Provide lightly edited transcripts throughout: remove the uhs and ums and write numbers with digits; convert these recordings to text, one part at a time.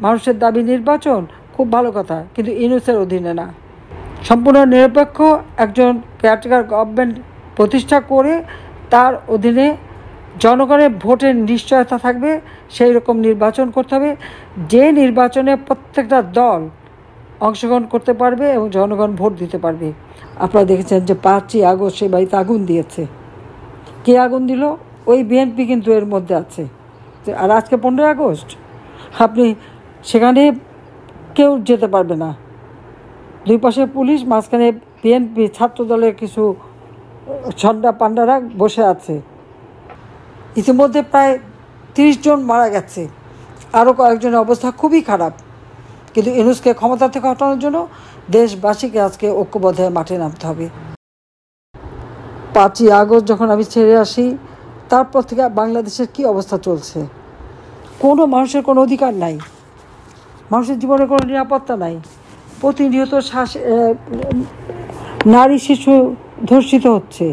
মানুষের দাবি নির্বাচন, খুব ভালো কথা, কিন্তু ইউনূসের অধীনে না। সম্পূর্ণ নিরপেক্ষ একজন কেয়ারটেকার গভর্নমেন্ট প্রতিষ্ঠা করে তার অধীনে জনগণের ভোটের নিশ্চয়তা থাকবে, সেই রকম নির্বাচন করতে হবে, যে নির্বাচনে প্রত্যেকটা দল অংশগ্রহণ করতে পারবে এবং জনগণ ভোট দিতে পারবে। আপনারা দেখেছেন যে 5ই আগস্ট সে বাড়িতে আগুন দিয়েছে। কে আগুন দিল? ওই বিএনপি কিন্তু এর মধ্যে আছে। আর আজকে 15ই আগস্ট, আপনি সেখানে কেউ যেতে পারবে না। দুই পাশে পুলিশ, মাঝখানে বিএনপি ছাত্র দলের কিছু ছন্ডা পান্ডারা বসে আছে। ইতিমধ্যে প্রায় 30 জন মারা গেছে, আরও কয়েকজনের অবস্থা খুবই খারাপ। কিন্তু ইউনূসকে ক্ষমতা থেকে হটানোর জন্য দেশবাসীকে আজকে ঐক্যবদ্ধ হয়ে মাঠে নামতে হবে। 5ই আগস্ট যখন আমি ছেড়ে আসি, তারপর থেকে বাংলাদেশের কি অবস্থা চলছে। কোনো মানুষের কোনো অধিকার নাই, মানুষের জীবনের কোনো নিরাপত্তা নাই। প্রতিনিয়ত নারী শিশু ধর্ষিত হচ্ছে,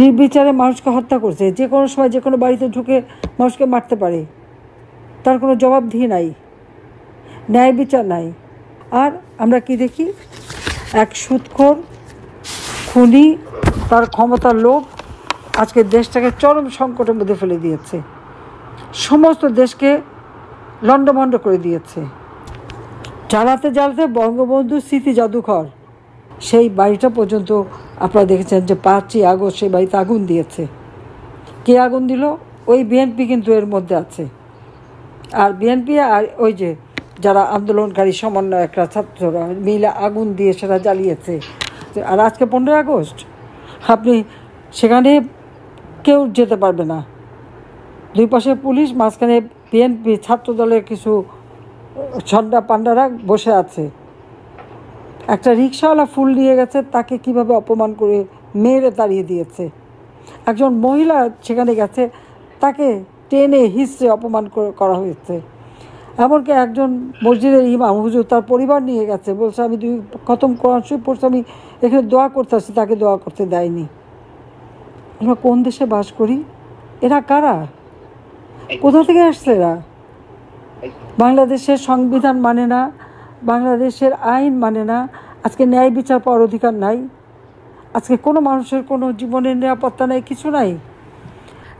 নির্বিচারে মানুষকে হত্যা করছে, যে কোনো সময় যে কোনো বাড়িতে ঢুকে মানুষকে মারতে পারে, তার কোনো জবাবদিহি নাই, ন্যায় বিচার নাই। আর আমরা কি দেখি? এক সুদখোর খুনি, তার ক্ষমতার লোভ আজকে দেশটাকে চরম সংকটের মধ্যে ফেলে দিয়েছে, সমস্ত দেশকে লণ্ডভণ্ড করে দিয়েছে। জ্বালাতে জ্বালাতে বঙ্গবন্ধু স্মৃতি জাদুঘর, সেই বাড়িটা পর্যন্ত আপনারা দেখেছেন যে 5ই আগস্ট সেই বাড়িতে আগুন দিয়েছে। কে আগুন দিল? ওই বিএনপি কিন্তু এর মধ্যে আছে। আর বিএনপি আর ওই যে যারা আন্দোলনকারী সমন্বয়করা, ছাত্ররা মিলে আগুন দিয়ে সেটা জ্বালিয়েছে। আর আজকে 15ই আগস্ট, আপনি সেখানে কেউ যেতে পারবে না। দুই পাশে পুলিশ, মাঝখানে বিএনপি ছাত্র দলের কিছু ছন্ডা পান্ডারা বসে আছে। একটা রিক্সাওয়ালা ফুল নিয়ে গেছে, তাকে কিভাবে অপমান করে মেরে তাড়িয়ে দিয়েছে। একজন মহিলা সেখানে গেছে, তাকে টেনে হিঁচড়ে অপমান করা হয়েছে। এমনকি একজন মসজিদের ইমাম হুজুর তার পরিবার নিয়ে গেছে, বলছে আমি 2 খতম কোরআন শরীফ পড়ছি, আমি এখানে দোয়া করতে আসছি, তাকে দোয়া করতে দেয়নি। আমরা কোন দেশে বাস করি? এরা কারা? কোথা থেকে আসছে এরা? বাংলাদেশের সংবিধান মানে না, বাংলাদেশের আইন মানে না। আজকে ন্যায় বিচার পাওয়ার অধিকার নাই, আজকে কোনো মানুষের কোনো জীবনের নিরাপত্তা নাই, কিছু নাই।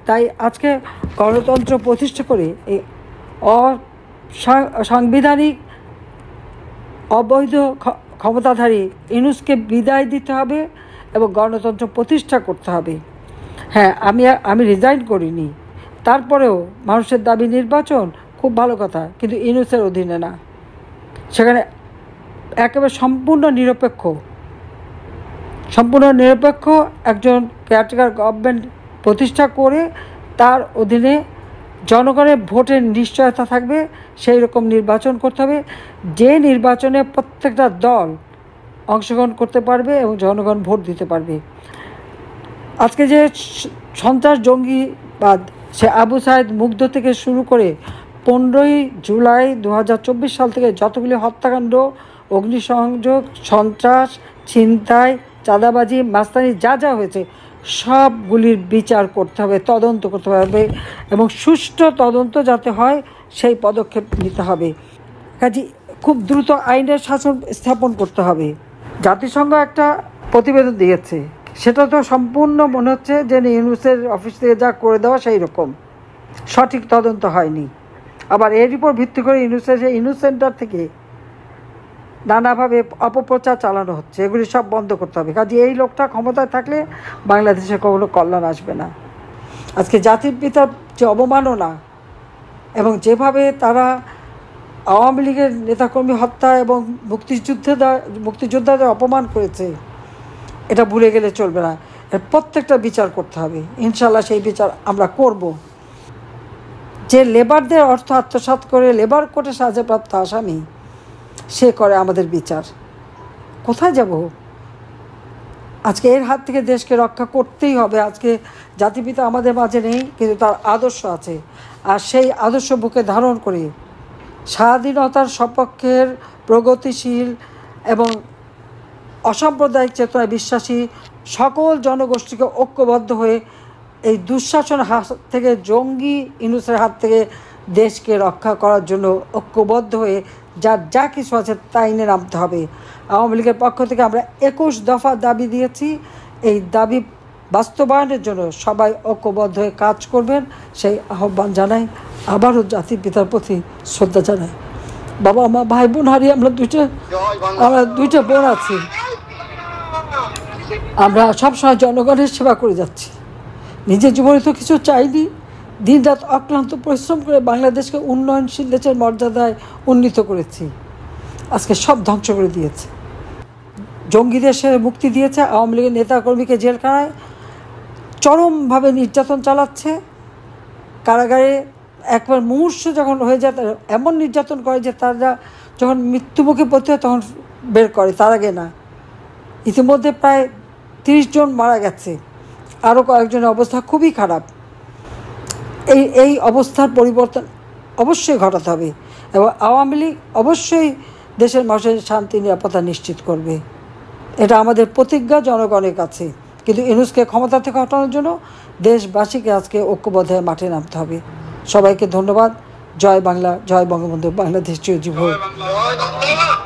তাই আজকে গণতন্ত্র প্রতিষ্ঠা করে এই অসাংবিধানিক অবৈধ ক্ষমতাধারী ইউনূসকে বিদায় দিতে হবে এবং গণতন্ত্র প্রতিষ্ঠা করতে হবে। হ্যাঁ, আমি রিজাইন করিনি, তারপরেও মানুষের দাবি নির্বাচন, খুব ভালো কথা, কিন্তু ইউনূসের অধীনে না। সেখানে একেবারে সম্পূর্ণ নিরপেক্ষ একজন কেয়ারটেকার গভর্নমেন্ট প্রতিষ্ঠা করে তার অধীনে জনগণের ভোটের নিশ্চয়তা থাকবে, সেই রকম নির্বাচন করতে হবে, যে নির্বাচনে প্রত্যেকটা দল অংশগ্রহণ করতে পারবে এবং জনগণ ভোট দিতে পারবে। আজকে যে সন্ত্রাস জঙ্গিবাদ, সে আবু সাইদ মুগ্ধ থেকে শুরু করে 15ই জুলাই 2024 সাল থেকে যতগুলি হত্যাকাণ্ড, অগ্নিসংযোগ, সন্ত্রাস, ছিনতাই, চাঁদাবাজি, মাস্তানি যা যা হয়েছে, সবগুলির বিচার করতে হবে, তদন্ত করতে হবে এবং সুষ্ঠু তদন্ত যাতে হয় সেই পদক্ষেপ নিতে হবে। কাজে খুব দ্রুত আইনের শাসন স্থাপন করতে হবে। জাতিসংঘ একটা প্রতিবেদন দিয়েছে, সেটা তো সম্পূর্ণ মনে হচ্ছে যে ইউনূসের অফিস থেকে যা করে দেওয়া সেই রকম, সঠিক তদন্ত হয়নি। আবার এর উপর ভিত্তি করে ইউনূস সেন্টার থেকে নানাভাবে অপপ্রচার চালানো হচ্ছে, এগুলি সব বন্ধ করতে হবে। কাজে এই লোকটা ক্ষমতায় থাকলে বাংলাদেশে কোনো কল্যাণ আসবে না। আজকে জাতির পিতার যে অবমাননা এবং যেভাবে তারা আওয়ামী লীগের নেতাকর্মী হত্যা এবং মুক্তিযোদ্ধাদের অপমান করেছে, এটা ভুলে গেলে চলবে না। এর প্রত্যেকটা বিচার করতে হবে, ইনশাল্লাহ সেই বিচার আমরা করব। যে লেবারদের অর্থ আত্মসাৎ করে লেবার কোর্টে সাজাপ্রাপ্ত আসামি, সে করে আমাদের বিচার। কোথায় যাব? আজকে এর হাত থেকে দেশকে রক্ষা করতেই হবে। আজকে জাতিপিতা আমাদের মাঝে নেই, কিন্তু তার আদর্শ আছে, আর সেই আদর্শ বুকে ধারণ করে স্বাধীনতার সপক্ষের প্রগতিশীল এবং অসাম্প্রদায়িক চেতনায় বিশ্বাসী সকল জনগোষ্ঠীকে ঐক্যবদ্ধ হয়ে এই দুঃশাসনের হাত থেকে, জঙ্গি ইউনূসের হাত থেকে দেশকে রক্ষা করার জন্য ঐক্যবদ্ধ হয়ে যার যা কিছু আছে তাই নিয়ে নামতে হবে। আওয়ামী লীগের পক্ষ থেকে আমরা 21 দফা দাবি দিয়েছি। এই দাবি বাস্তবায়নের জন্য সবাই ঐক্যবদ্ধ হয়ে কাজ করবেন সেই আহ্বান জানাই। আবারও জাতির পিতার প্রতি শ্রদ্ধা জানাই। বাবা মা ভাই বোন হারিয়ে আমরা দুইটা বোন আছি। আমরা সবসময় জনগণের সেবা করে যাচ্ছি। নিজের জীবনে তো কিছু চাইনি, দিন রাত অক্লান্ত পরিশ্রম করে বাংলাদেশকে উন্নয়নশীল দেশের মর্যাদায় উন্নীত করেছি। আজকে সব ধ্বংস করে দিয়েছে। জঙ্গিদের সে মুক্তি দিয়েছে, আওয়ামী লীগের নেতাকর্মীকে জেলখানায় চরমভাবে নির্যাতন চালাচ্ছে। কারাগারে একবার মুমূর্ষ যখন হয়ে যায় এমন নির্যাতন করে যে তারা যখন মৃত্যুমুখে পড়তে হয় তখন বের করে, তার আগে না। ইতিমধ্যে প্রায় 30 জন মারা গেছে, আরও কয়েকজনের অবস্থা খুবই খারাপ। এই অবস্থার পরিবর্তন অবশ্যই ঘটাতে হবে এবং আওয়ামী লীগ অবশ্যই দেশের মানুষের শান্তি নিরাপত্তা নিশ্চিত করবে। এটা আমাদের প্রতিজ্ঞা জনগণের কাছে। কিন্তু ইউনূসকে ক্ষমতা থেকে হটানোর জন্য দেশবাসীকে আজকে ঐক্যবদ্ধ হয়ে মাঠে নামতে হবে। সবাইকে ধন্যবাদ। জয় বাংলা, জয় বঙ্গবন্ধু, বাংলাদেশ চিরজীবন হোক।